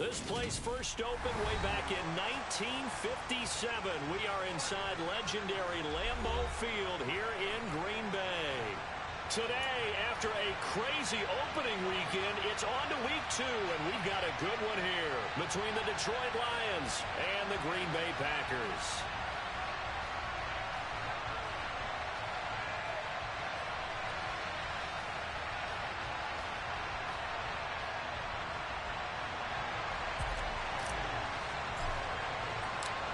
This place first opened way back in 1957. We are inside legendary Lambeau Field here in Green Bay. Today, after a crazy opening weekend, it's on to week 2, and we've got a good one here between the Detroit Lions and the Green Bay Packers.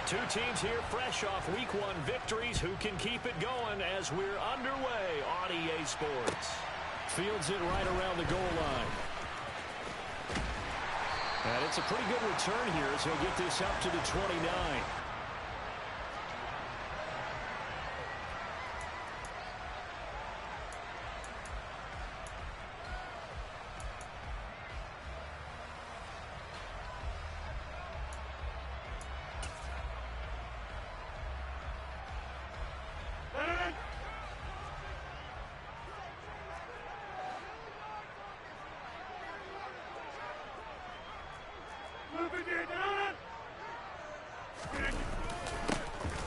Two teams here fresh off Week 1 victories. Who can keep it going as we're underway on EA Sports? Fields it right around the goal line. And it's a pretty good return here as he'll get this up to the 29.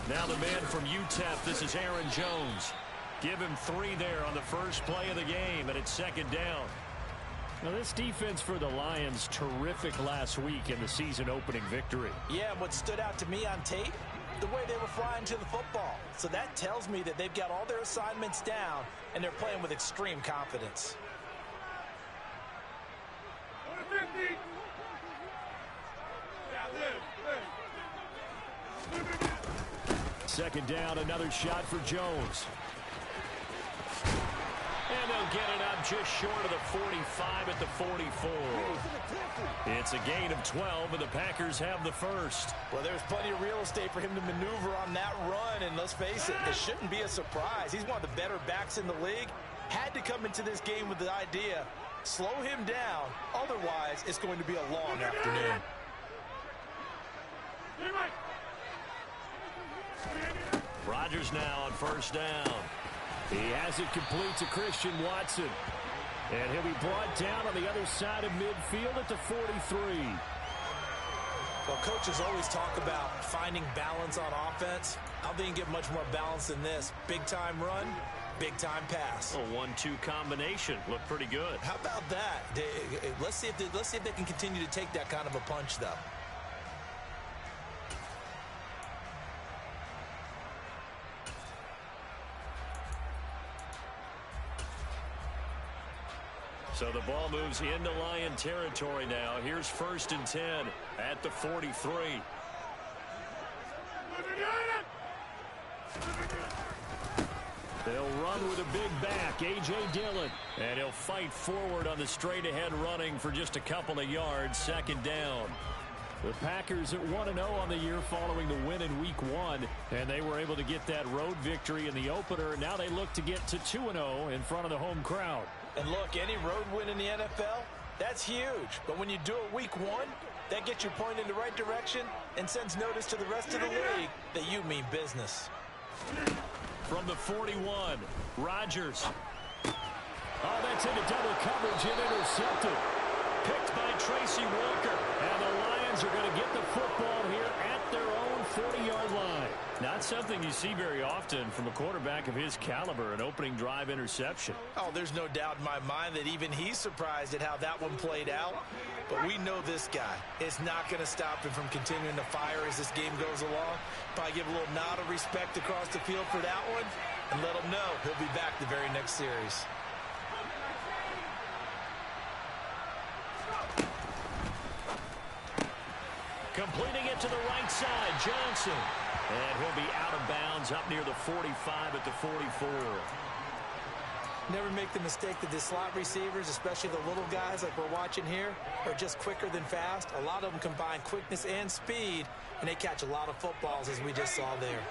Now the man from UTEP, this is Aaron Jones. Give him 3 there on the first play of the game, and it's second down. Now this defense for the Lions, terrific last week in the season opening victory. Yeah, and what stood out to me on tape, the way they were flying to the football. So that tells me that they've got all their assignments down, and they're playing with extreme confidence. Second down, another shot for Jones. And they'll get it up just short of the 45 at the 44. It's a gain of 12, and the Packers have the first. Well, there's plenty of real estate for him to maneuver on that run, and let's face it, it shouldn't be a surprise. He's one of the better backs in the league. Had to come into this game with the idea, slow him down, otherwise it's going to be a long afternoon. Rodgers now on first down. He has it complete to Christian Watson. And he'll be brought down on the other side of midfield at the 43. Well, coaches always talk about finding balance on offense. I don't think you can get much more balance than this. Big-time run, big-time pass. A 1-2 combination. Looked pretty good. How about that? Let's see if they can continue to take that kind of a punch, though. So the ball moves into Lion territory now. Here's 1st and 10 at the 43. They'll run with a big back, A.J. Dillon. And he'll fight forward on the straight-ahead running for just a couple of yards. Second down. The Packers at 1-0 on the year following the win in Week 1. And they were able to get that road victory in the opener. Now they look to get to 2-0 in front of the home crowd. And look, any road win in the NFL, that's huge. But when you do it Week 1, that gets you pointed in the right direction and sends notice to the rest of the league that you mean business. From the 41, Rodgers. Oh, that's into double coverage and intercepted. Picked by Tracy Walker. And the Lions are going to get the football here at their own 40-yard line. Not something you see very often from a quarterback of his caliber, an opening drive interception. Oh, there's no doubt in my mind that even he's surprised at how that one played out. But we know this guy is not going to stop him from continuing to fire as this game goes along. Probably give a little nod of respect across the field for that one and let him know he'll be back the very next series. Completing it to the right side, Johnson. And he'll be out of bounds up near the 45 at the 44. Never make the mistake that the slot receivers, especially the little guys like we're watching here, are just quicker than fast. A lot of them combine quickness and speed, and they catch a lot of footballs as we just saw there.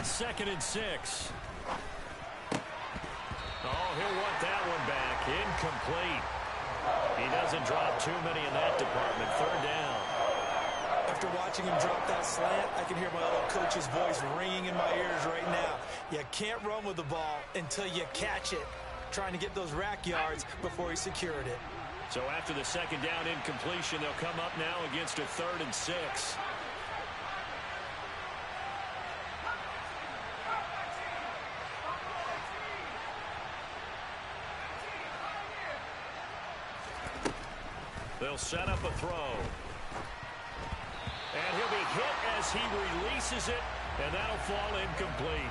Second and 6. Oh, he'll want that one back. Incomplete. He doesn't drop too many in that department. Third down. After watching him drop that slant, I can hear my old coach's voice ringing in my ears right now. You can't run with the ball until you catch it. Trying to get those rack yards before he secured it. So after the second down incompletion, they'll come up now against a 3rd and 6. They'll set up a throw. And he'll be hit as he releases it, and that'll fall incomplete.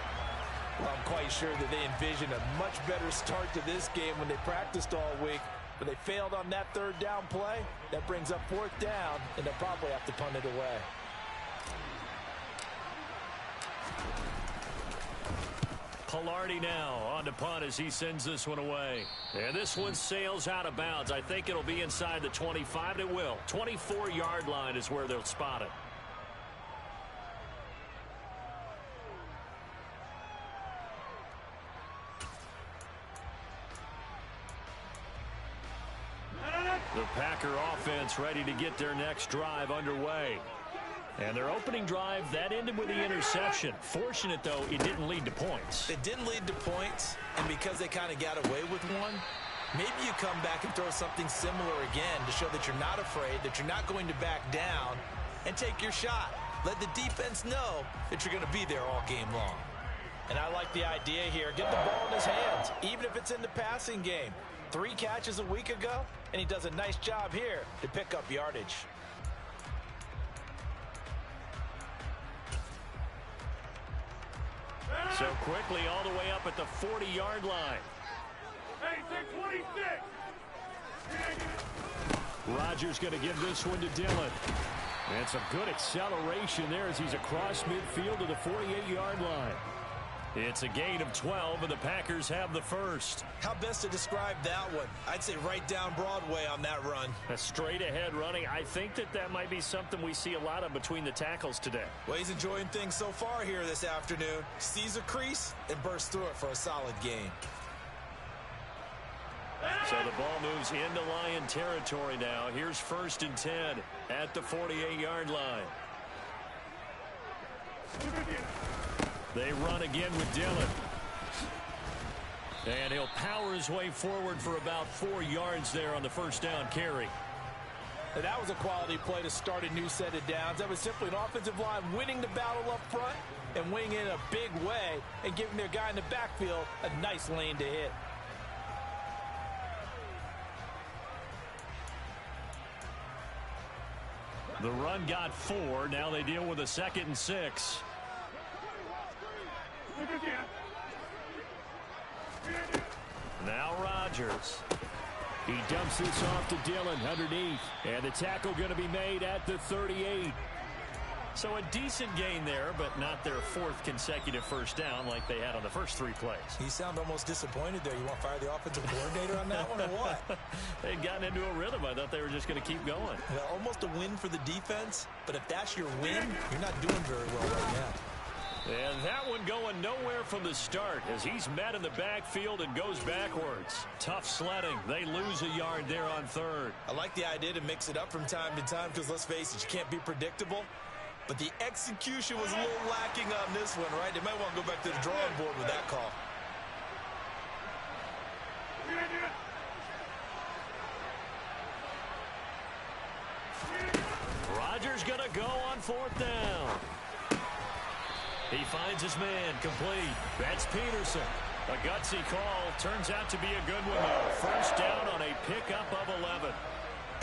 Well, I'm quite sure that they envisioned a much better start to this game when they practiced all week. But they failed on that 3rd down play. That brings up 4th down, and they'll probably have to punt it away. Palardy now on to punt as he sends this one away. And this one sails out of bounds. I think it'll be inside the 25. It will. 24-yard line is where they'll spot it. The Packer offense ready to get their next drive underway. And their opening drive, that ended with the interception. Fortunate, though, it didn't lead to points. It didn't lead to points, and because they kind of got away with one, maybe you come back and throw something similar again to show that you're not afraid, that you're not going to back down, and take your shot. Let the defense know that you're going to be there all game long. And I like the idea here. Get the ball in his hands, even if it's in the passing game. 3 catches a week ago, and he does a nice job here to pick up yardage. So quickly all the way up at the 40-yard line. Hey, 26. Rodgers going to give this one to Dillon. And some good acceleration there as he's across midfield to the 48-yard line. It's a gain of 12, and the Packers have the first. How best to describe that one? I'd say right down Broadway on that run. A straight-ahead running. I think that might be something we see a lot of between the tackles today. Well, he's enjoying things so far here this afternoon. Sees a crease and bursts through it for a solid gain. So the ball moves into Lion territory now. Here's 1st and 10 at the 48-yard line. They run again with Dillon. And he'll power his way forward for about 4 yards there on the 1st down carry. And that was a quality play to start a new set of downs. That was simply an offensive line winning the battle up front and winning in a big way and giving their guy in the backfield a nice lane to hit. The run got 4. Now they deal with a 2nd and 6. Now Rodgers. He dumps this off to Dillon underneath. And the tackle going to be made at the 38. So a decent gain there, but not their 4th consecutive 1st down like they had on the first 3 plays. You sound almost disappointed there. You want to fire the offensive coordinator on that one or what? They'd gotten into a rhythm. I thought they were just going to keep going. Yeah, almost a win for the defense, but if that's your win, you're not doing very well right now. And that one going nowhere from the start as he's met in the backfield and goes backwards. Tough sledding. They lose a yard there on 3rd. I like the idea to mix it up from time to time because, let's face it, you can't be predictable. But the execution was a little lacking on this one, right? They might want to go back to the drawing board with that call. Rodgers going to go on 4th down. He finds his man complete. That's Peterson. A gutsy call. Turns out to be a good one, though. 1st down on a pickup of 11.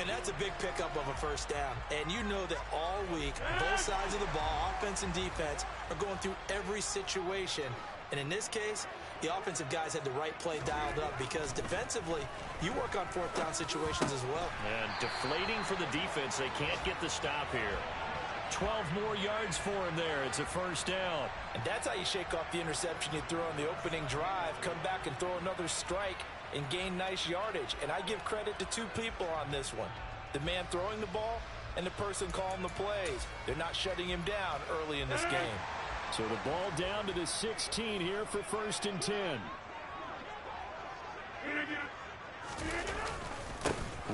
And that's a big pickup of a 1st down. And you know that all week, both sides of the ball, offense and defense, are going through every situation. And in this case, the offensive guys had the right play dialed up because defensively, you work on 4th down situations as well. And deflating for the defense. They can't get the stop here. 12 more yards for him there. It's a 1st down. And that's how you shake off the interception you threw on the opening drive, come back and throw another strike and gain nice yardage. And I give credit to 2 people on this one. The man throwing the ball and the person calling the plays. They're not shutting him down early in this game. So the ball down to the 16 here for 1st and 10.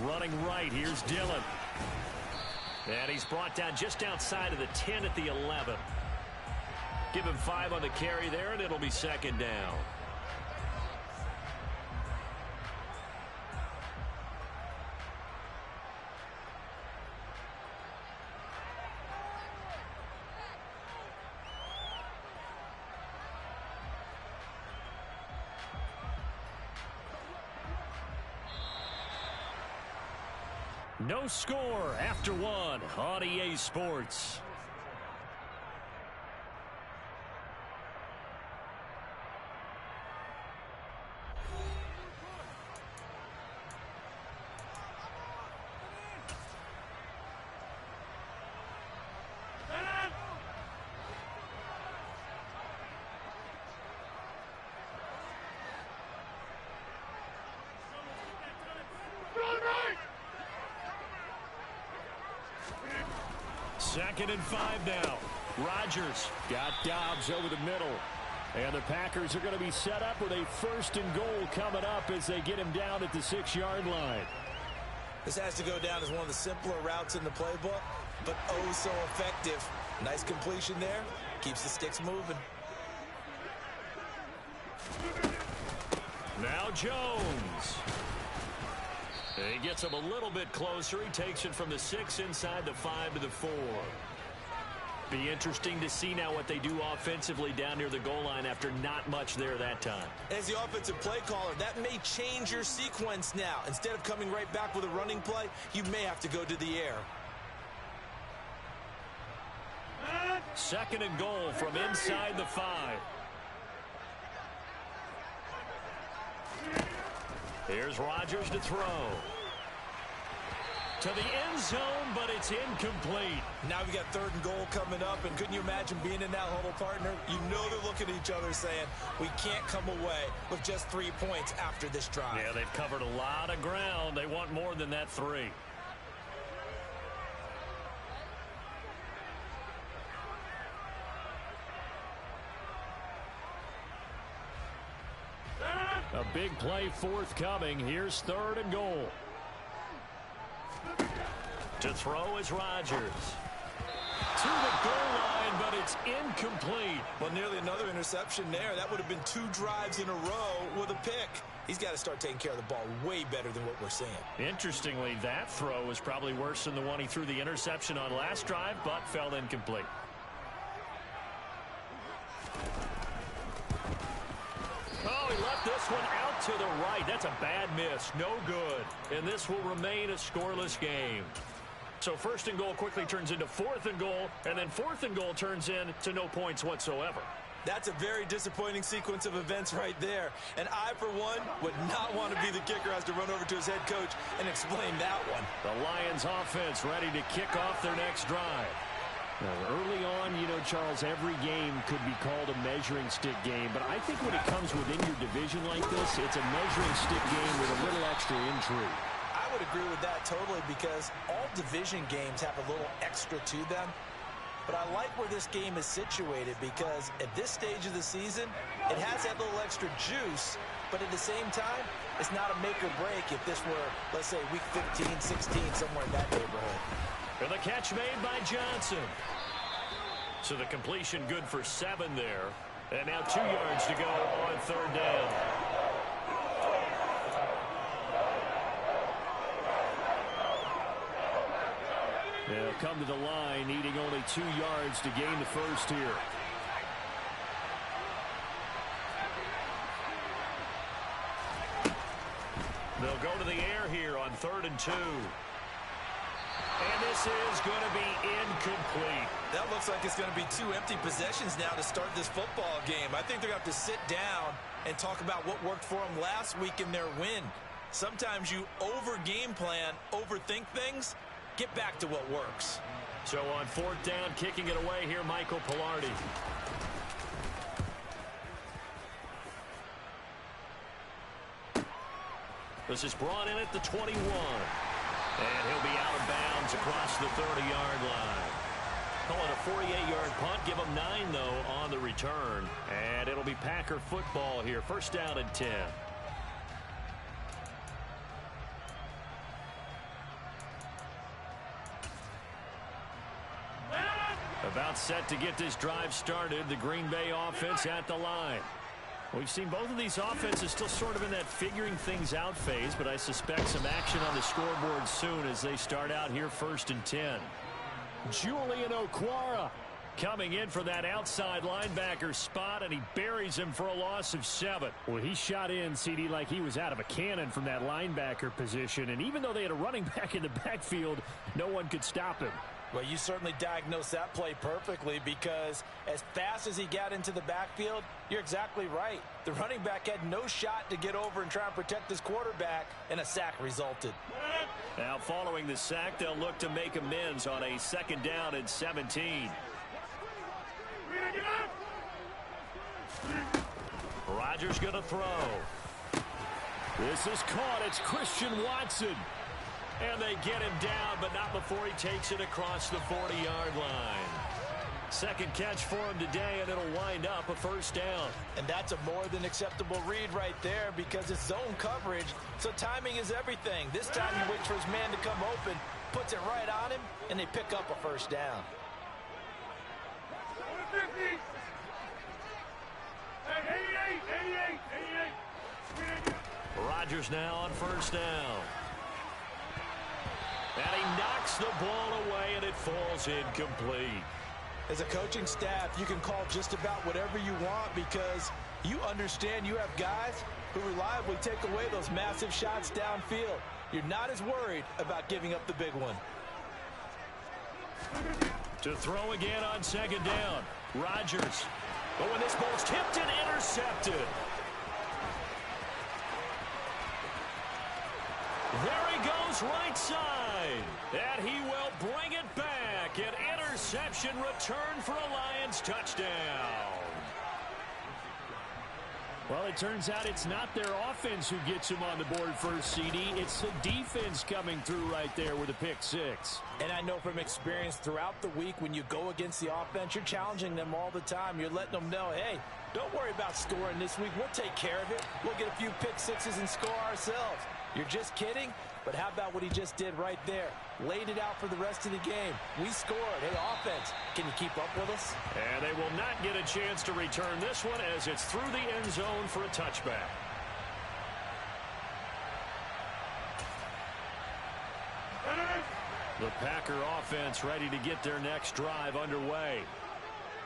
Running right, here's Dillon. And he's brought down just outside of the 10 at the 11. Give him 5 on the carry there, and it'll be second down. No score after 1 on EA Sports. Second and 5 now. Rodgers got Dobbs over the middle. And the Packers are going to be set up with a 1st and goal coming up as they get him down at the 6-yard line. This has to go down as one of the simpler routes in the playbook, but oh so effective. Nice completion there. Keeps the sticks moving. Now Jones. He gets him a little bit closer. He takes it from the 6 inside the 5 to the 4. Be interesting to see now what they do offensively down near the goal line after not much there that time. As the offensive play caller, that may change your sequence now. Instead of coming right back with a running play, you may have to go to the air. Second and goal from inside the 5. Here's Rodgers to throw. To the end zone, but it's incomplete. Now we got 3rd and goal coming up, and couldn't you imagine being in that huddle, partner? You know they're looking at each other saying, we can't come away with just 3 points after this drive. Yeah, they've covered a lot of ground. They want more than that 3. A big play forthcoming. Here's 3rd and goal. To throw is Rodgers. To the goal line, but it's incomplete. Well, nearly another interception there. That would have been 2 drives in a row with a pick. He's got to start taking care of the ball way better than what we're seeing. Interestingly, that throw was probably worse than the one he threw the interception on last drive, but fell incomplete. Oh, he left this one out to the right. That's a bad miss. No good. And this will remain a scoreless game. So 1st and goal quickly turns into 4th and goal, and then 4th and goal turns into no points whatsoever. That's a very disappointing sequence of events right there. And I, for one, would not want to be the kicker who has to run over to his head coach and explain that one. The Lions offense ready to kick off their next drive. Now, early on, you know, Charles, every game could be called a measuring stick game. But I think when it comes within your division like this, it's a measuring stick game with a little extra intrigue. I would agree with that totally because all division games have a little extra to them. But I like where this game is situated because at this stage of the season, it has that little extra juice. But at the same time, it's not a make or break if this were, let's say, week 15, 16, somewhere in that neighborhood. And the catch made by Johnson. So the completion good for 7 there. And now 2 yards to go on 3rd down. They'll come to the line, needing only 2 yards to gain the first here. They'll go to the air here on 3rd and 2. And this is going to be incomplete. That looks like it's going to be 2 empty possessions now to start this football game. I think they're going to have to sit down and talk about what worked for them last week in their win. Sometimes you over-game plan, overthink things. Get back to what works. So on 4th down, kicking it away here, Michael Pilardi. This is brought in at the 21. And he'll be out of bounds across the 30-yard line. Call it a 48-yard punt. Give him 9, though, on the return. And it'll be Packer football here. 1st down and 10. About set to get this drive started. The Green Bay offense at the line. We've seen both of these offenses still sort of in that figuring things out phase, but I suspect some action on the scoreboard soon as they start out here 1st and 10. Julian Okwara coming in for that outside linebacker spot, and he buries him for a loss of 7. Well, he shot in, CD, like he was out of a cannon from that linebacker position, and even though they had a running back in the backfield, no one could stop him. Well, you certainly diagnosed that play perfectly, because as fast as he got into the backfield, you're exactly right. The running back had no shot to get over and try and protect his quarterback, and a sack resulted. Now, following the sack, they'll look to make amends on a 2nd down and 17. Rodgers going to throw. This is caught. It's Christian Watson. And they get him down, but not before he takes it across the 40-yard line. 2nd catch for him today, and it'll wind up a 1st down. And that's a more than acceptable read right there, because it's zone coverage, so timing is everything. This time he waits for his man to come open, puts it right on him, and they pick up a 1st down. Rodgers now on 1st down. And he knocks the ball away, and it falls incomplete. As a coaching staff, you can call just about whatever you want, because you understand you have guys who reliably take away those massive shots downfield. You're not as worried about giving up the big one. To throw again on 2nd down. Rodgers. But when this ball's tipped and intercepted. There he goes, right side. And he will bring it back. An interception return for a Lions touchdown. Well, it turns out it's not their offense who gets him on the board first, CD. It's the defense coming through right there with a pick 6. And I know from experience throughout the week, when you go against the offense, you're challenging them all the time. You're letting them know, hey, don't worry about scoring this week. We'll take care of it. We'll get a few pick 6s and score ourselves. You're just kidding? But how about what he just did right there? Laid it out for the rest of the game. We scored. Hey, offense, can you keep up with us? And they will not get a chance to return this one, as it's through the end zone for a touchback. The Packer offense ready to get their next drive underway.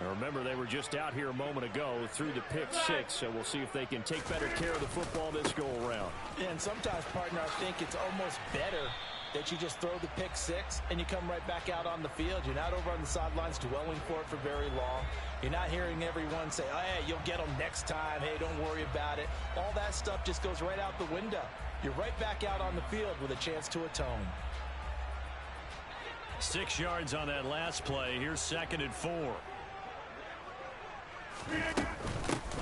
Now remember, they were just out here a moment ago through the pick 6, so we'll see if they can take better care of the football this go-around. And sometimes, partner, I think it's almost better that you just throw the pick 6 and you come right back out on the field. You're not over on the sidelines dwelling for it for very long. You're not hearing everyone say, oh, hey, you'll get them next time. Hey, don't worry about it. All that stuff just goes right out the window. You're right back out on the field with a chance to atone. 6 yards on that last play. Here's 2nd and 4.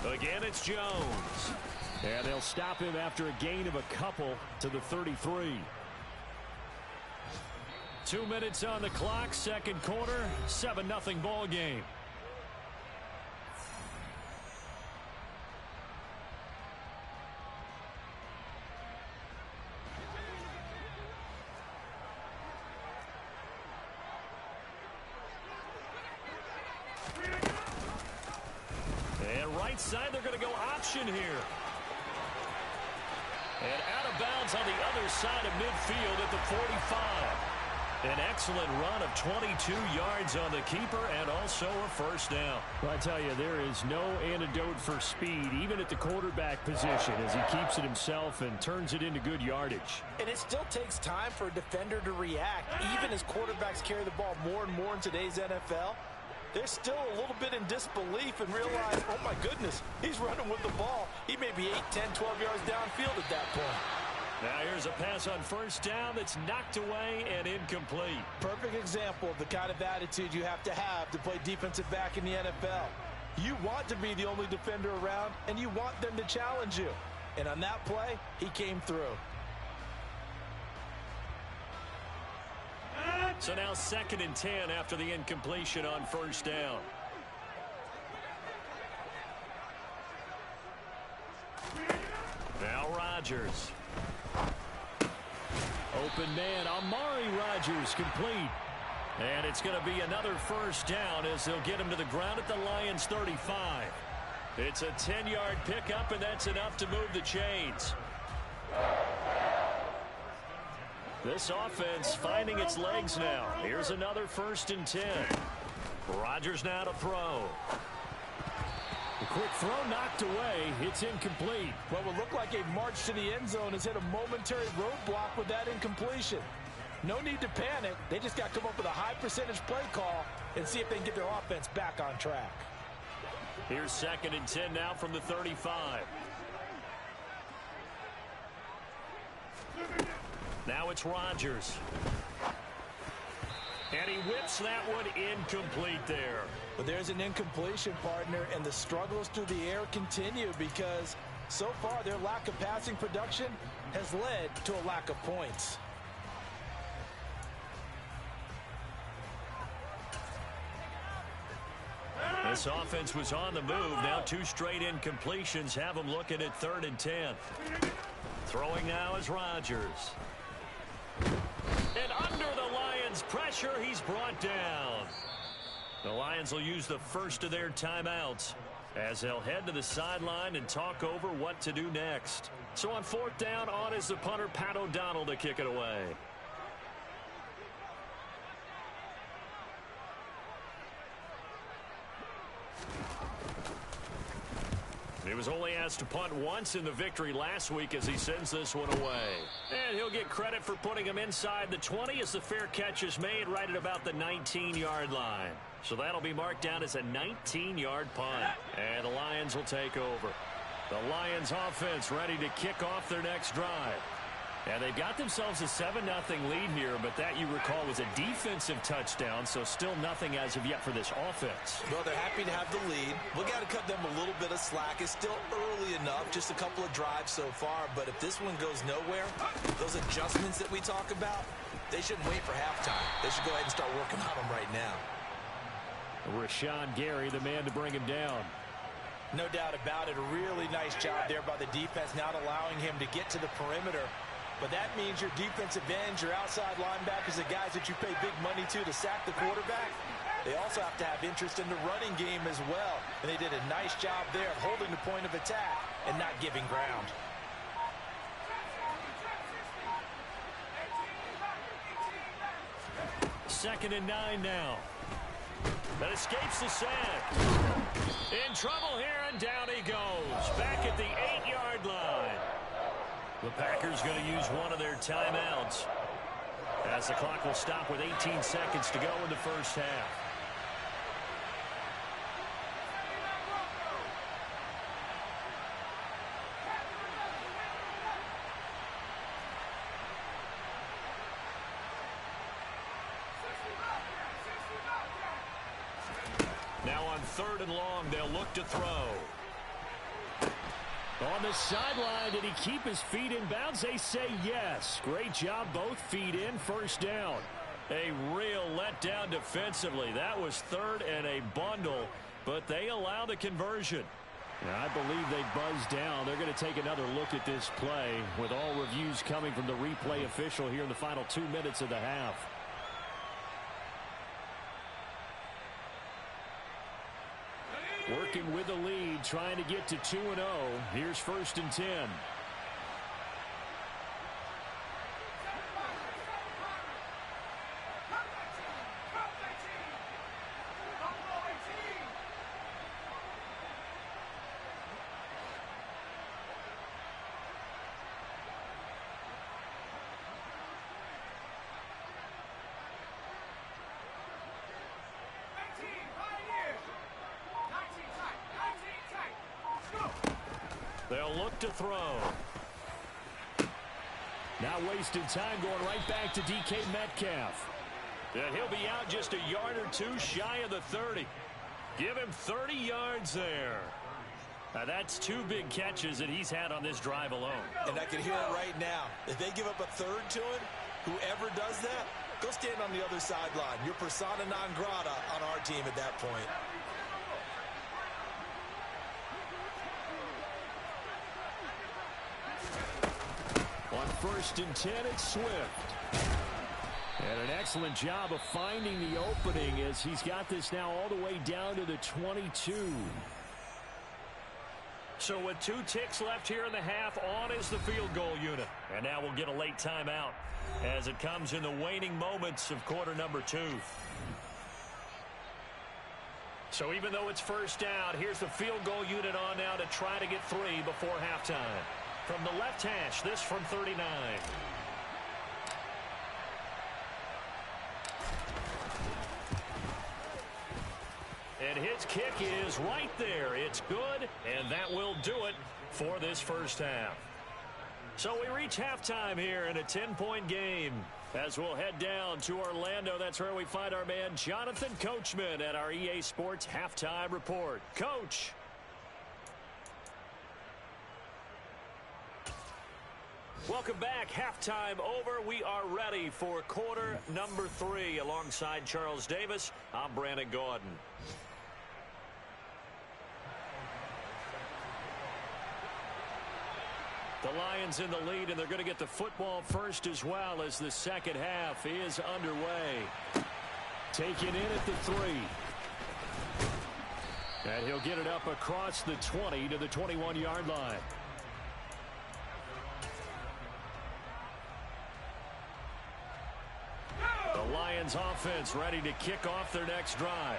Again, it's Jones. And they'll stop him after a gain of a couple to the 33. 2 minutes on the clock, 2nd quarter, 7-0 ball game. And right side, they're going to go option here. And out of bounds on the other side of midfield at the 45. An excellent run of 22 yards on the keeper, and also a 1st down. Well, I tell you, there is no antidote for speed, even at the quarterback position, as he keeps it himself and turns it into good yardage. And it still takes time for a defender to react, even as quarterbacks carry the ball more and more in today's NFL. They're still a little bit in disbelief and realize, oh my goodness, he's running with the ball. He may be 8, 10, 12 yards downfield at that point. Now here's a pass on 1st down that's knocked away and incomplete. Perfect example of the kind of attitude you have to play defensive back in the NFL. You want to be the only defender around, and you want them to challenge you. And on that play, he came through. So now 2nd and 10 after the incompletion on 1st down. Now Rodgers. Open man, Amari Rodgers complete. And it's going to be another first down as they'll get him to the ground at the Lions 35. It's a 10-yard pickup, and that's enough to move the chains. This offense finding its legs now. Here's another 1st and 10. Rodgers now to throw. The quick throw knocked away. It's incomplete. What would look like a march to the end zone has hit a momentary roadblock with that incompletion. No need to panic. They just got to come up with a high percentage play call and see if they can get their offense back on track. Here's 2nd and 10 now from the 35. Now it's Rodgers. And he whips that one incomplete there. But there's an incompletion, partner, and the struggles through the air continue because so far their lack of passing production has led to a lack of points. This offense was on the move. Now 2 straight incompletions have them looking at 3rd and 10. Throwing now is Rodgers. And under the Lions' pressure, he's brought down. The Lions will use the first of their timeouts as they'll head to the sideline and talk over what to do next. So on 4th down, on is the punter, Pat O'Donnell, to kick it away. He was only asked to punt once in the victory last week as he sends this one away. And he'll get credit for putting him inside the 20 as the fair catch is made right at about the 19-yard line. So that'll be marked down as a 19-yard punt. And the Lions will take over. The Lions offense ready to kick off their next drive. And they've got themselves a 7-0 lead here, but that, you recall, was a defensive touchdown, so still nothing as of yet for this offense. Well, they're happy to have the lead. We got to cut them a little bit of slack. It's still early enough, just a couple of drives so far, but if this one goes nowhere, those adjustments that we talk about, they shouldn't wait for halftime. They should go ahead and start working on them right now. Rashawn Gary, the man to bring him down. No doubt about it. A really nice job there by the defense, not allowing him to get to the perimeter. But that means your defensive ends, your outside linebackers, the guys that you pay big money to sack the quarterback, they also have to have interest in the running game as well. And they did a nice job there of holding the point of attack and not giving ground. Second and 9 now. That escapes the sack. In trouble here, and down he goes. Back at the 8-yard line. The Packers going to use one of their timeouts as the clock will stop with 18 seconds to go in the first half. Now on 3rd and long, they'll look to throw. On the sideline, did he keep his feet in bounds? They say yes. Great job, both feet in, first down. A real letdown defensively. That was 3rd and a bundle, but they allow the conversion. Now, I believe they buzzed down. They're going to take another look at this play with all reviews coming from the replay official here in the final 2 minutes of the half. Working with the lead, trying to get to 2-0. Here's 1st and 10. They'll look to throw. Now wasting time going right back to DK Metcalf. And he'll be out just a yard or two shy of the 30. Give him 30 yards there. Now that's 2 big catches that he's had on this drive alone. And I can hear it right now. If they give up a 3rd to him, whoever does that, go stand on the other sideline. You're persona non grata on our team at that point. On 1st and 10, it's Swift. And an excellent job of finding the opening as he's got this now all the way down to the 22. So with 2 ticks left here in the half, on is the field goal unit. And now we'll get a late timeout as it comes in the waning moments of quarter number 2. So even though it's first down, here's the field goal unit on now to try to get 3 before halftime. From the left hash, this from 39. And his kick is right there. It's good, and that will do it for this first half. So we reach halftime here in a 10-point game. As we'll head down to Orlando, that's where we find our man Jonathan Coachman at our EA Sports Halftime Report. Coach. Welcome back. Halftime over. We are ready for quarter number 3. Alongside Charles Davis, I'm Brandon Gaudin. The Lions in the lead, and they're going to get the football first as well as the second half is underway. Taken in at the 3. And he'll get it up across the 20 to the 21-yard line. The Lions offense ready to kick off their next drive.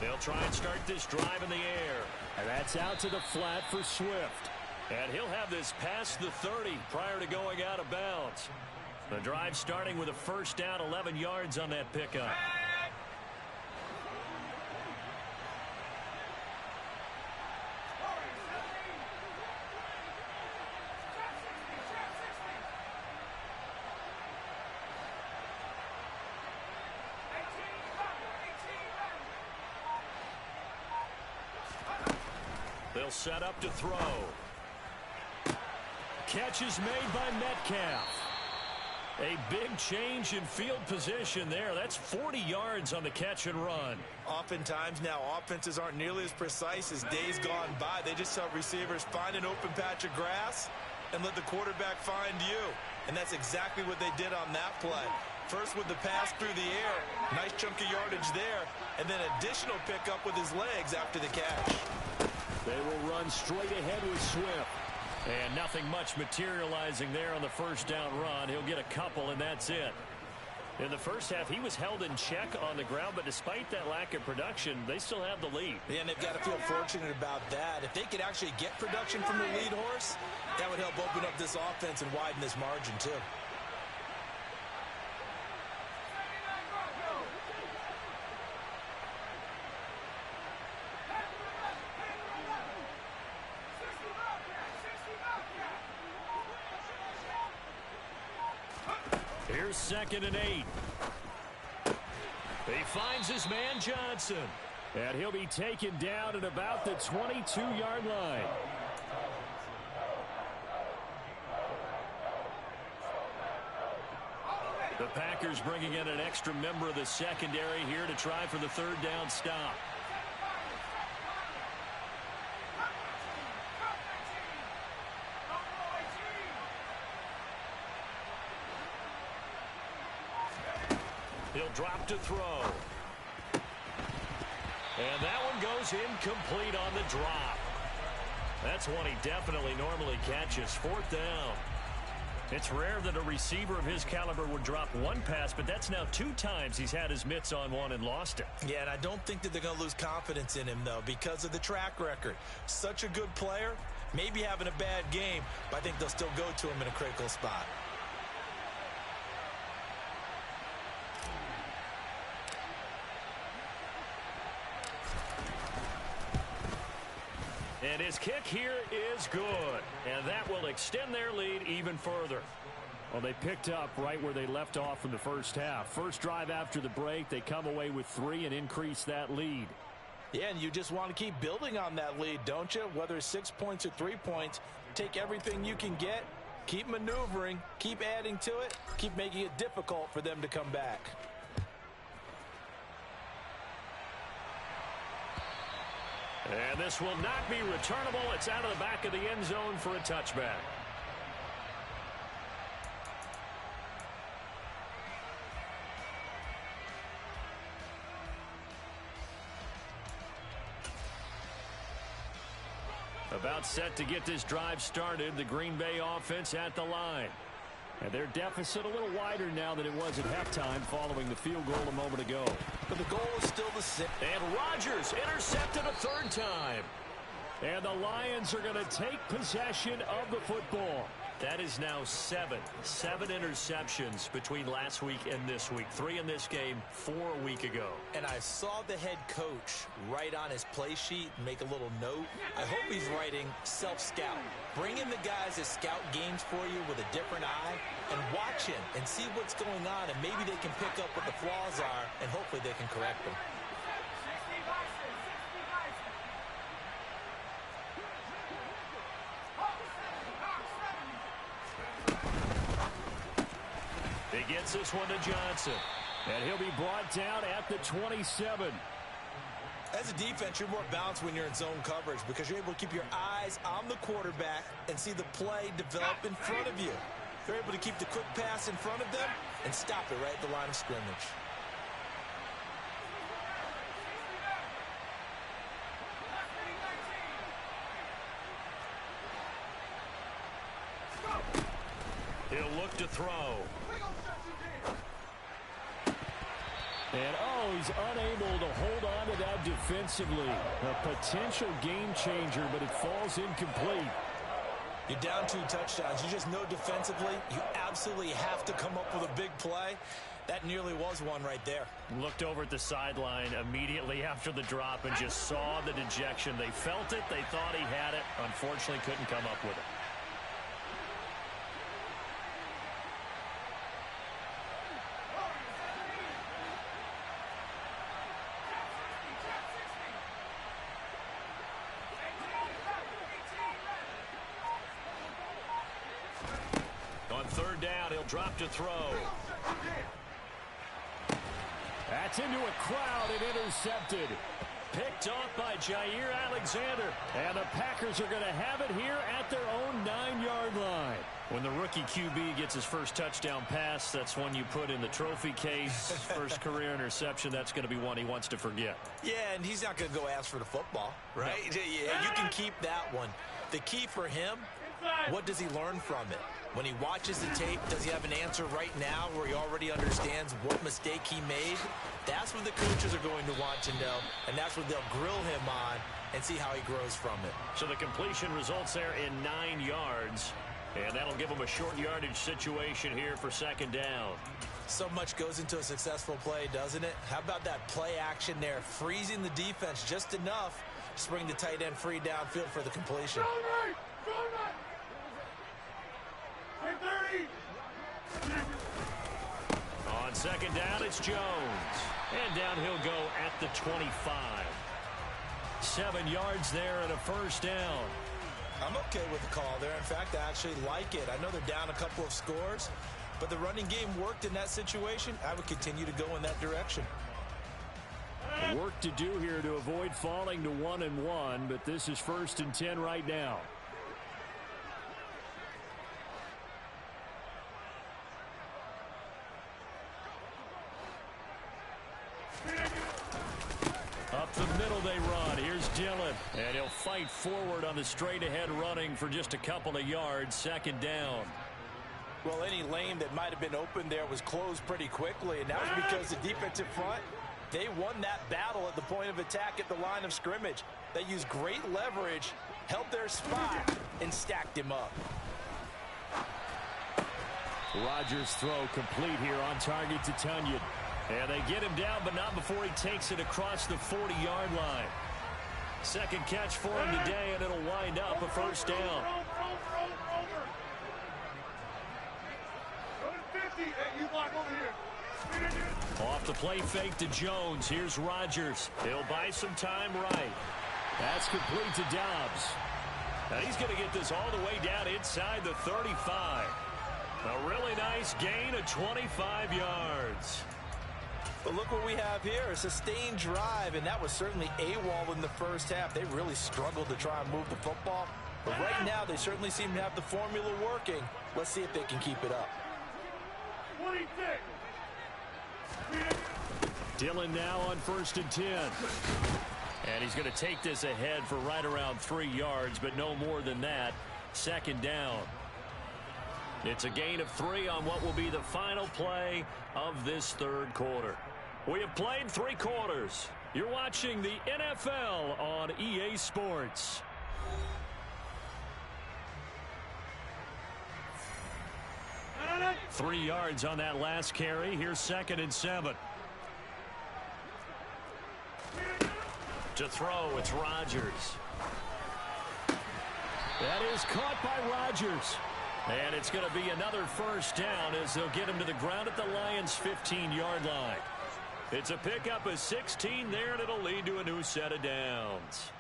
They'll try and start this drive in the air. And that's out to the flat for Swift. And he'll have this past the 30 prior to going out of bounds. The drive starting with a first down, 11 yards on that pickup. They'll set up to throw. Catch is made by Metcalf. A big change in field position there. That's 40 yards on the catch and run. Oftentimes now offenses aren't nearly as precise as days gone by. They just help receivers find an open patch of grass and let the quarterback find you. And that's exactly what they did on that play. First with the pass through the air. Nice chunk of yardage there. And then additional pickup with his legs after the catch. They will run straight ahead with Swift. And nothing much materializing there on the first down run. He'll get a couple, and that's it. In the first half, he was held in check on the ground, but despite that lack of production, they still have the lead. Yeah, and they've got to feel fortunate about that. If they could actually get production from the lead horse, that would help open up this offense and widen this margin, too. Here's 2nd and 8. He finds his man Johnson. And he'll be taken down at about the 22-yard line. The Packers bringing in an extra member of the secondary here to try for the 3rd down stop. He'll drop to throw. And that one goes incomplete on the drop. That's one he definitely normally catches. 4th down. It's rare that a receiver of his caliber would drop one pass, but that's now 2 times he's had his mitts on one and lost it. Yeah, and I don't think that they're going to lose confidence in him, though, because of the track record. Such a good player, maybe having a bad game, but I think they'll still go to him in a critical spot. And his kick here is good. And that will extend their lead even further. Well, they picked up right where they left off in the first half. First drive after the break, they come away with 3 and increase that lead. Yeah, and you just want to keep building on that lead, don't you? Whether it's 6 points or 3 points, take everything you can get, keep maneuvering, keep adding to it, keep making it difficult for them to come back. And this will not be returnable. It's out of the back of the end zone for a touchback. About set to get this drive started. The Green Bay offense at the line. And their deficit a little wider now than it was at halftime following the field goal a moment ago. But the goal is still the same. And Rodgers intercepted a third time. And the Lions are going to take possession of the football. That is now seven interceptions between last week and this week. 3 in this game, 4 a week ago. And I saw the head coach write on his play sheet, make a little note. I hope he's writing self-scout. Bring in the guys that scout games for you with a different eye and watch him and see what's going on, and maybe they can pick up what the flaws are, and hopefully they can correct them. He gets this one to Johnson. And he'll be brought down at the 27. As a defense, you're more balanced when you're in zone coverage because you're able to keep your eyes on the quarterback and see the play develop in front of you. You're able to keep the quick pass in front of them and stop it right at the line of scrimmage. He'll look to throw. And, he's unable to hold on to that defensively. A potential game changer, but it falls incomplete. You're down 2 touchdowns. You just know defensively you absolutely have to come up with a big play. That nearly was one right there. Looked over at the sideline immediately after the drop and just saw the dejection. They felt it. They thought he had it. Unfortunately, couldn't come up with it. Third down, he'll drop to throw. That's into a crowd and intercepted. Picked off by Jair Alexander. And the Packers are going to have it here at their own 9-yard line. When the rookie QB gets his first touchdown pass, that's one you put in the trophy case. First career interception, that's going to be one he wants to forget. Yeah, and he's not going to go ask for the football, right? No. Yeah, you can keep that one. The key for him, what does he learn from it? When he watches the tape, does he have an answer right now where he already understands what mistake he made? That's what the coaches are going to want to know, and that's what they'll grill him on and see how he grows from it. So the completion results there in 9 yards, and that'll give him a short yardage situation here for second down. So much goes into a successful play, doesn't it? How about that play action there, freezing the defense just enough to bring the tight end free downfield for the completion. On second down, it's Jones. And down he'll go at the 25. 7 yards there and a first down. I'm okay with the call there. In fact, I actually like it. I know they're down a couple of scores, but the running game worked in that situation. I would continue to go in that direction. Work to do here to avoid falling to 1-1, but this is 1st and 10 right now. Up the middle they run. Here's Dillon. And he'll fight forward on the straight-ahead running for just a couple of yards. Second down. Well, any lane that might have been open there was closed pretty quickly, and that was because the defensive front, they won that battle at the point of attack at the line of scrimmage. They used great leverage, held their spot, and stacked him up. Rodgers' throw complete here on target to Tunyon. And they get him down, but not before he takes it across the 40-yard line. Second catch for him today, and it'll wind up a first down. Off the play fake to Jones. Here's Rodgers. He'll buy some time right. That's complete to Dobbs. Now he's going to get this all the way down inside the 35. A really nice gain of 25 yards. But look what we have here, a sustained drive, and that was certainly AWOL in the first half. They really struggled to try and move the football. But right now, they certainly seem to have the formula working. Let's see if they can keep it up. 26. Dillon now on 1st and 10. And he's going to take this ahead for right around 3 yards, but no more than that. 2nd down. It's a gain of 3 on what will be the final play of this 3rd quarter. We have played 3 quarters. You're watching the NFL on EA Sports. No. 3 yards on that last carry. Here's 2nd and 7. To throw, it's Rodgers. That is caught by Rodgers. And it's going to be another 1st down as they'll get him to the ground at the Lions' 15-yard line. It's a pickup of 16 there, and it'll lead to a new set of downs.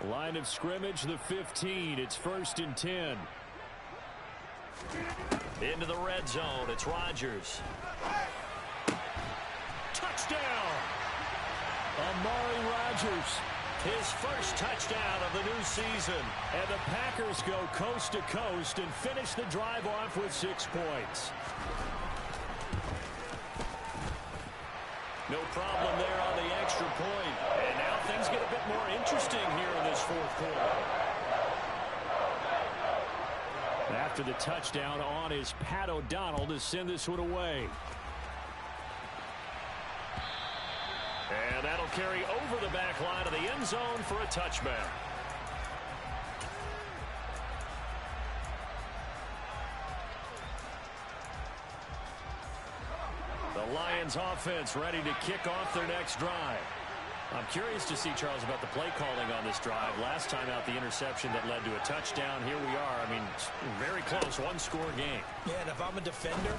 Line of scrimmage, the 15. It's 1st and 10. Into the red zone. It's Rodgers. Touchdown! Amari Rodgers. His first touchdown of the new season. And the Packers go coast to coast and finish the drive off with 6 points. No problem there on the extra point. And now things get a bit more interesting here in this 4th quarter. After the touchdown on is Pat O'Donnell to send this one away. And that'll carry over the back line of the end zone for a touchback. The Lions offense ready to kick off their next drive. I'm curious to see, Charles, about the play calling on this drive. Last time out, the interception that led to a touchdown. Here we are. I mean, very close, 1-score game. Yeah, and if I'm a defender,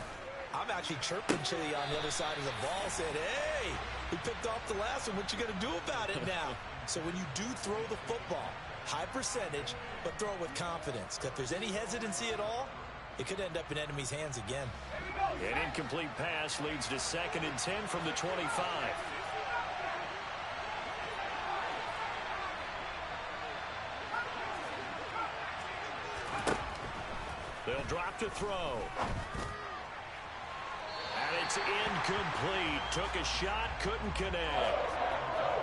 I'm actually chirping Chili on the other side of the ball, saying, hey, we picked off the last one. What you going to do about it now? So when you do throw the football, high percentage, but throw it with confidence. Because if there's any hesitancy at all, it could end up in enemy's hands again. An incomplete pass leads to 2nd and 10 from the 25. They'll drop to throw. And it's incomplete. Took a shot, couldn't connect.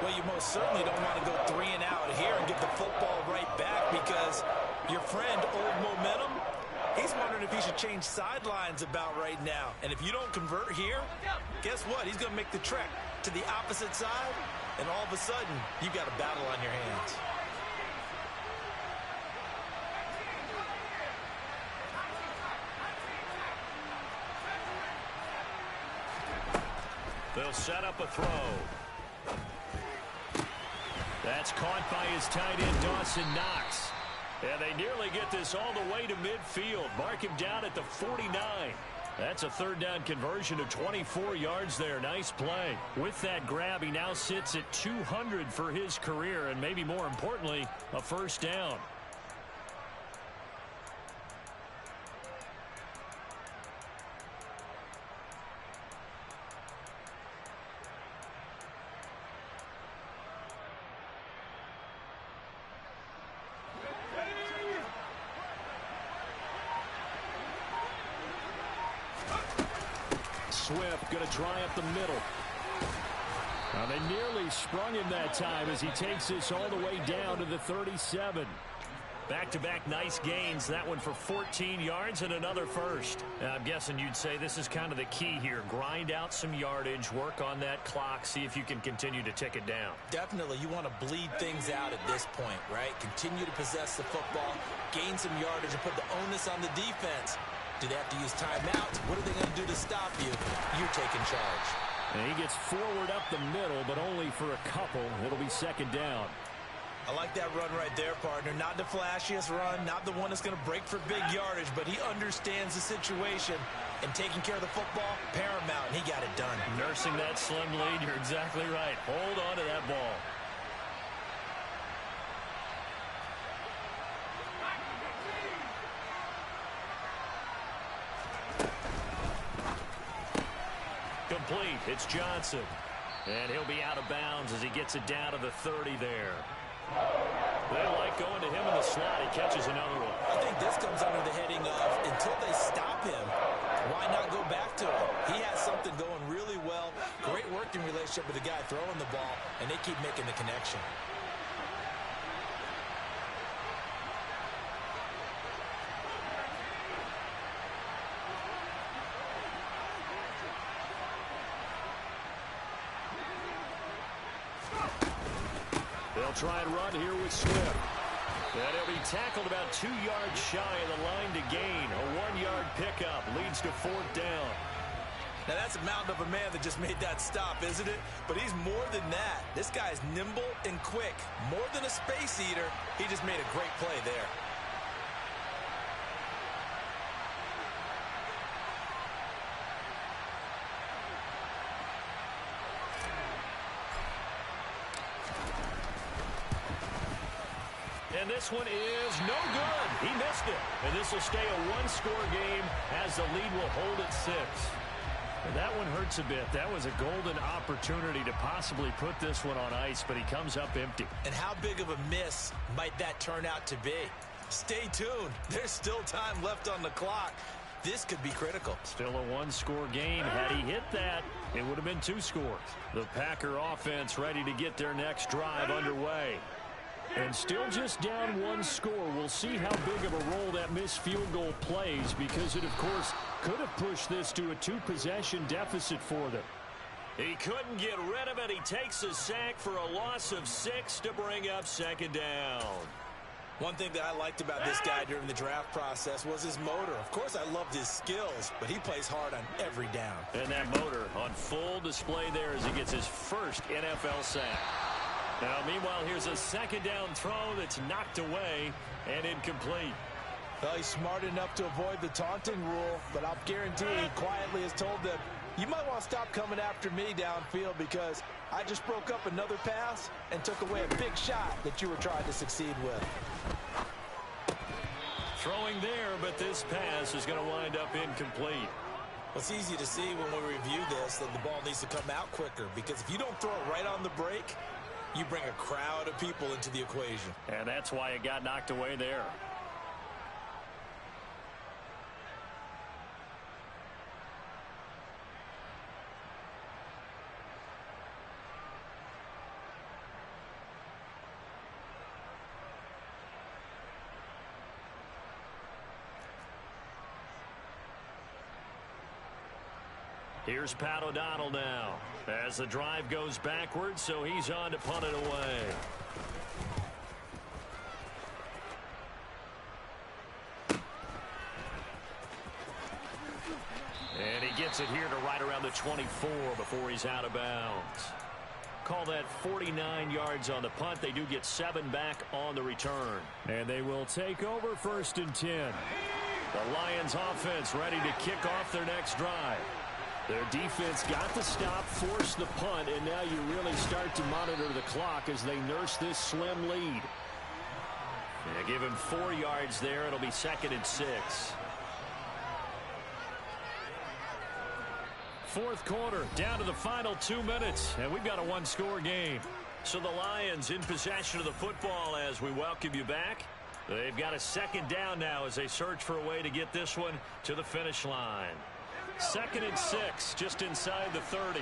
Well, you most certainly don't want to go 3 and out here and get the football right back because your friend, Old Momentum, he's wondering if he should change sidelines about right now. And if you don't convert here, guess what? He's going to make the trek to the opposite side, and all of a sudden, you've got a battle on your hands. They'll set up a throw. That's caught by his tight end, Dawson Knox. And they nearly get this all the way to midfield. Mark him down at the 49. That's a 3rd down conversion of 24 yards there. Nice play. With that grab, he now sits at 200 for his career, and maybe more importantly, a 1st down. Swift going to try up the middle. Now they nearly sprung him that time as he takes this all the way down to the 37. Back-to-back nice gains. That one for 14 yards and another 1st. I'm guessing you'd say this is kind of the key here. Grind out some yardage, work on that clock, see if you can continue to tick it down. Definitely. You want to bleed things out at this point, right? Continue to possess the football, gain some yardage, and put the onus on the defense. Do they have to use timeouts? What are they going to do to stop you? You're taking charge. And he gets forward up the middle, but only for a couple. It'll be 2nd down. I like that run right there, partner. Not the flashiest run, not the one that's going to break for big yardage, but he understands the situation, and taking care of the football, paramount, and he got it done. Nursing that slim lead, you're exactly right. Hold on to that ball. Complete. It's Johnson. And he'll be out of bounds as he gets it down to the 30 there. They like going to him in the slot. He catches another one. I think this comes under the heading of until they stop him, why not go back to him? He has something going really well. Great working relationship with the guy throwing the ball, and they keep making the connection. They'll try and run here with Swift. And he'll be tackled about 2 yards shy of the line to gain. A 1-yard pickup leads to 4th down. Now that's a mountain of a man that just made that stop, isn't it? But he's more than that. This guy's nimble and quick. More than a space eater, he just made a great play there. And this one is no good. He missed it. And this will stay a 1-score game as the lead will hold at 6. And that one hurts a bit. That was a golden opportunity to possibly put this one on ice, but he comes up empty. And how big of a miss might that turn out to be? Stay tuned. There's still time left on the clock. This could be critical. Still a 1-score game. Had he hit that, it would have been 2 scores. The Packer offense ready to get their next drive underway. And still just down 1 score. We'll see how big of a role that missed field goal plays, because it, of course, could have pushed this to a 2-possession deficit for them. He couldn't get rid of it. He takes a sack for a loss of 6 to bring up 2nd down. One thing that I liked about this guy during the draft process was his motor. Of course, I loved his skills, but he plays hard on every down. And that motor on full display there as he gets his first NFL sack. Now, meanwhile, here's a 2nd down throw that's knocked away and incomplete. Well, he's smart enough to avoid the taunting rule, but I'll guarantee he quietly has told them, you might want to stop coming after me downfield because I just broke up another pass and took away a big shot that you were trying to succeed with. Throwing there, but this pass is going to wind up incomplete. Well, it's easy to see when we review this that the ball needs to come out quicker, because if you don't throw it right on the break, you bring a crowd of people into the equation. And that's why it got knocked away there. Here's Pat O'Donnell now as the drive goes backwards, so he's on to punt it away. And he gets it here to right around the 24 before he's out of bounds. Call that 49 yards on the punt. They do get 7 back on the return. And they will take over 1st and 10. The Lions offense ready to kick off their next drive. Their defense got the stop, forced the punt, and now you really start to monitor the clock as they nurse this slim lead. And give him 4 yards there. It'll be 2nd and 6. 4th quarter, down to the final 2 minutes, and we've got a 1-score game. So the Lions in possession of the football as we welcome you back. They've got a 2nd down now as they search for a way to get this one to the finish line. 2nd and 6, just inside the 30.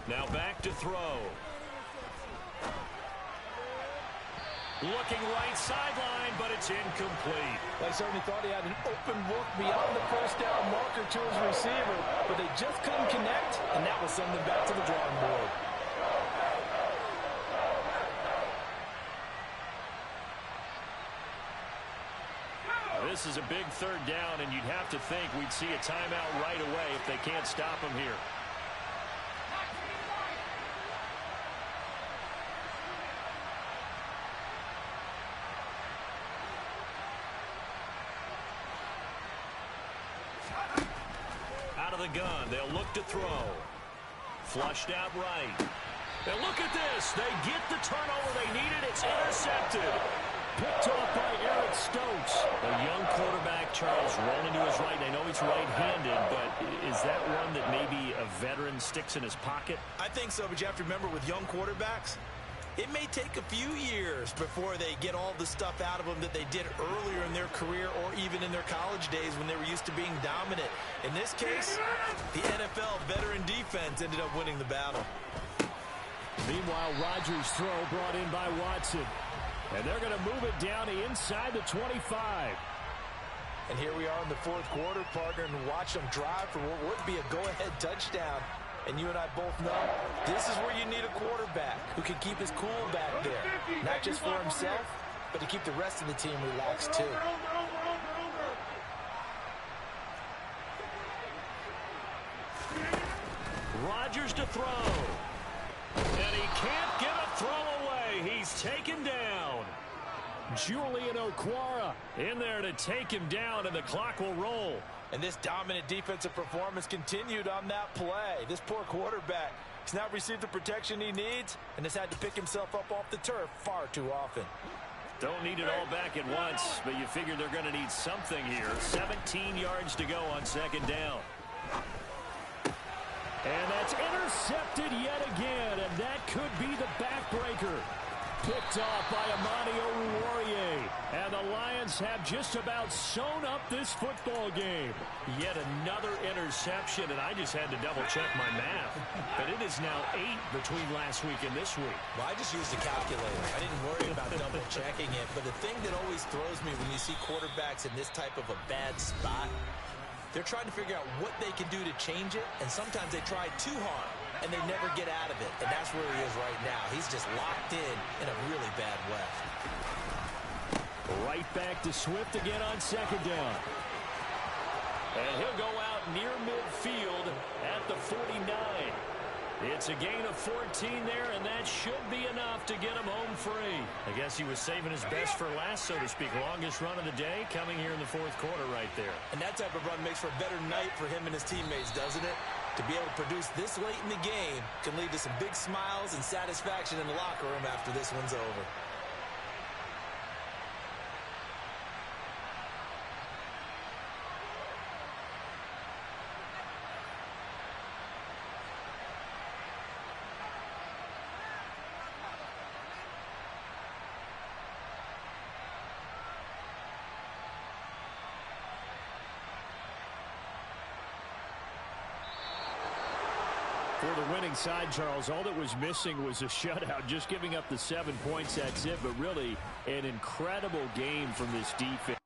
Now back to throw. Looking right sideline, but it's incomplete. They certainly thought he had an open look beyond the first down marker to his receiver, but they just couldn't connect, and that will send them back to the drawing board. This is a big 3rd down, and you'd have to think we'd see a timeout right away if they can't stop him here. the gun. They'll look to throw. Flushed out right. And look at this. They get the turnover they needed. It's intercepted. Picked off by Eric Stokes. A young quarterback, Charles, rolling to his right. I know he's right-handed, but is that one that maybe a veteran sticks in his pocket? I think so, but you have to remember with young quarterbacks, it may take a few years before they get all the stuff out of them that they did earlier in their career or even in their college days when they were used to being dominant. In this case, the NFL veteran defense ended up winning the battle. Meanwhile, Rodgers' throw brought in by Watson. And they're going to move it down to inside the 25. And here we are in the fourth quarter, partner, and watch them drive for what would be a go-ahead touchdown. And you and I both know this is where you need a quarterback who can keep his cool back there. Not just for himself, but to keep the rest of the team relaxed too. Rodgers to throw. And he can't get a throw away. He's taken down. Julian Okwara in there to take him down, and the clock will roll. And this dominant defensive performance continued on that play. This poor quarterback has not received the protection he needs and has had to pick himself up off the turf far too often. Don't need it all back at once, but you figure they're going to need something here. 17 yards to go on second down. And that's intercepted yet again, and that could be the backbreaker. Picked off by Amani Oruwariye. And the Lions have just about sewn up this football game. Yet another interception, and I just had to double-check my math. But it is now 8 between last week and this week. Well, I just used a calculator. I didn't worry about double-checking it. But the thing that always throws me when you see quarterbacks in this type of a bad spot, they're trying to figure out what they can do to change it, and sometimes they try too hard, and they never get out of it. And that's where he is right now. He's just locked in a really bad way. Right back to Swift again on second down. And he'll go out near midfield at the 49. It's a gain of 14 there, and that should be enough to get him home free. I guess he was saving his best for last, so to speak. Longest run of the day coming here in the fourth quarter right there. And that type of run makes for a better night for him and his teammates, doesn't it? To be able to produce this late in the game can lead to some big smiles and satisfaction in the locker room after this one's over. For the winning side, Charles, all that was missing was a shutout. Just giving up the 7 points, that's it. But really, an incredible game from this defense.